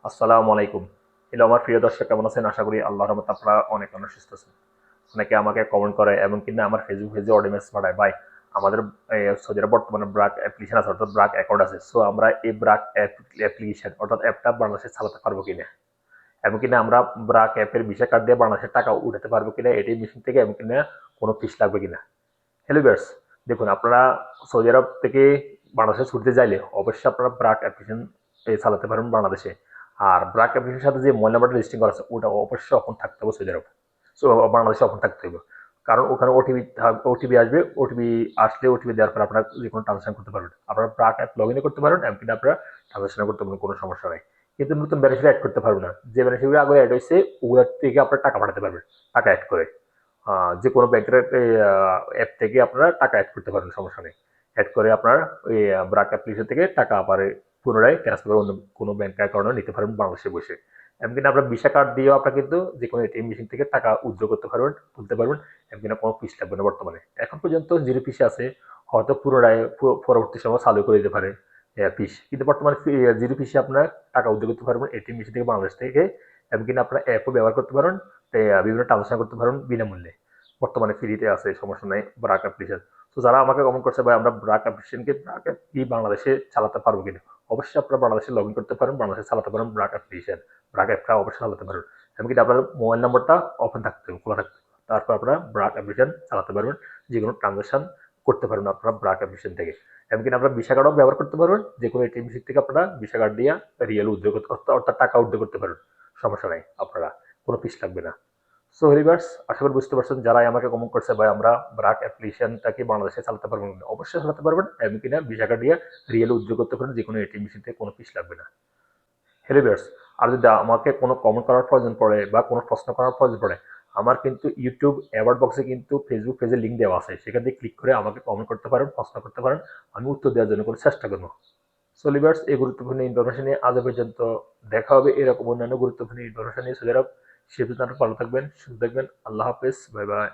আসসালামু আলাইকুম। হ্যালো আমার প্রিয় দর্শক, কেমন আছেন? আশা করি আল্লাহর রহমতে আপনারা অনেক সুস্থ আছেন। অনেকে আমাকে কমেন্ট করে এবং কিনা আমার ফেসবুক পেজে অডিয়েন্স পাঠায়, ভাই আমাদের সৌদি আরব বর্তমানে ব্রাক অ্যাপ্লিকেশন আছে, অর্থাৎ ব্রাক অ্যাকাউন্ট আছে। সো আমরা এই ব্রাক অ্যাপ্লিকেশন অর্থাৎ অ্যাপটা বাংলাদেশে চালাতে পারবো কিনা, এবং কিনা আমরা ব্রাক অ্যাপের ভিসা কার্ড দিয়ে বাংলাদেশের টাকা উঠাতে পারবো কিনা এটিএম মেশিন থেকে, এবং কিনা কোনো ফিস লাগবে কিনা। হ্যালো ভিউয়ার্স, দেখুন আপনারা সৌদি আরব থেকে বাংলাদেশে ছুটতে চাইলে অবশ্যই আপনারা ব্রাক অ্যাপ্লিকেশন চালাতে পারবেন বাংলাদেশে। আর ব্রাক অ্যাপ্লিকেশনের সাথে যে মোবাইল নাম্বারটা রেজিস্ট্রিং করা আছে ওটা অবশ্যই অখন থাকতে হবে সৌদি আরব। সো বাংলাদেশে অখন থাকতে হবে, কারণ ওখানে ওটিপি আসবে। ওটিপি আসলে ওটিপি দেওয়ার পর আপনারা যে কোনো ট্রানজাকশন করতে পারবেন, আপনারা ব্রাক অ্যাপ লগ ইন করতে পারবেন, এমনকি আপনারা ট্রানজাকশন করতে পারবেন, কোনো সমস্যা নাই। কিন্তু নতুন বেনিফিট অ্যাড করতে পারবেন না। যে বেনিফিট আগে অ্যাড হয়েছে ওগুলোর থেকে আপনারা টাকা পাঠাতে পারবেন, টাকা অ্যাড করে। যে কোনো ব্যাংকের অ্যাপ থেকে আপনারা টাকা অ্যাড করতে পারেন, সমস্যা নেই। অ্যাড করে আপনার ওই ব্রাক অ্যাপ্লিকেশন থেকে টাকা আবার পুনরায় ট্রান্সফার করে অন্য কোনো ব্যাংক অ্যাকাউন্টে নিতে পারবেন বাংলাদেশে বসে। এমনকি আপনার ভিসা কার্ড দিয়েও আপনার কিন্তু যে কোনো এটিএম মেশিন থেকে টাকা উইথড্র করতে পারবেন, তুলতে পারবেন। এমনকি কোনো ফিস লাগবে না বর্তমানে। এখন পর্যন্ত জিরো ফিস আছে, হয়তো পুনরায় পরবর্তী সময় চালু করে দিতে পারে ফিস, কিন্তু বর্তমানে জিরো ফিসে আপনার টাকা উইথড্র করতে পারবেন এটিএম মেশিন থেকে বাংলাদেশ থেকে। এমনকি আপনার অ্যাপও ব্যবহার করতে পারেন, বিভিন্ন ট্রানজাকশন করতে পারেন বিনামূল্যে। বর্তমানে ফ্রিতে আছে, সমস্যা নাই ব্রাক অ্যাপ্লিকেশন। তো যারা আমাকে কমেন্ট করছে ভাই আমরা ব্রাক অ্যাপ্লিকেশনকে ব্রাক অ্যাপ কি বাংলাদেশে চালাতে পারবো কিনা, অবশ্যই আপনারা বাংলাদেশে লগ ইন করতে পারেন, বাংলাদেশে চালাতে পারেন ব্রাক অ্যাপ্লিকেশন। ব্রাক অ্যাপটা অবশ্যই চালাতে পারবেন, এমনকি আপনার মোবাইল নাম্বারটা ওপেন থাকতে হবে, খোলা থাকতে হবে। তারপর আপনারা ব্রাক অ্যাপ্লিকেশন চালাতে পারবেন, যে কোনো ট্রানজাকশন করতে পারবেন আপনারা ব্রাক অ্যাপ্লিকেশন থেকে। এমনকি আপনারা ভিসা কার্ডও ব্যবহার করতে পারবেন, যে কোনো এটিএম থেকে আপনারা ভিসা কার্ড দিয়ে রিয়েল উদ্যোগ অর্থাৎ টাকা উদ্যোগ করতে পারবেন, সমস্যা নাই। আপনারা কোনো ফিস লাগবে না। সো রিভার্স, আশা করি বুঝতে পারছেন যারাই আমাকে কমেন্ট করছে ভাই আমরা ব্রাক অ্যাপ্লিকেশনটাকে বাংলাদেশে চালাতে পারবেন কিনা, অবশ্যই চালাতে পারবেন। এমন কিনা ভিসা কার্ড দিয়ে রিয়েল উদ্যোগ করতে পারেন, যে কোনো এটিএম মেশিন থেকে কোনো ফিস লাগবে না। রিভার্স, আর যদি আমাকে কোনো কমেন্ট করার প্রয়োজন পড়ে বা কোনো প্রশ্ন করার প্রয়োজন পড়ে, আমার কিন্তু ইউটিউব অ্যাওয়ার্ড বক্সে কিন্তু ফেসবুক পেজের লিঙ্ক দেওয়া আছে, সেখান থেকে ক্লিক করে আমাকে কমেন্ট করতে পারেন, প্রশ্ন করতে পারেন। আমি উত্তর দেওয়ার জন্য কোনো চেষ্টা করবো। সো লিভার্স, এই গুরুত্বপূর্ণ ইনফরমেশন নিয়ে আজ পর্যন্ত। দেখা হবে এরকম অন্যান্য গুরুত্বপূর্ণ ইনফরমেশন নিয়ে। সে পর্যন্ত ভালো থাকবেন, সুস্থ থাকবেন। আল্লাহ হাফেজ, বাই বাই।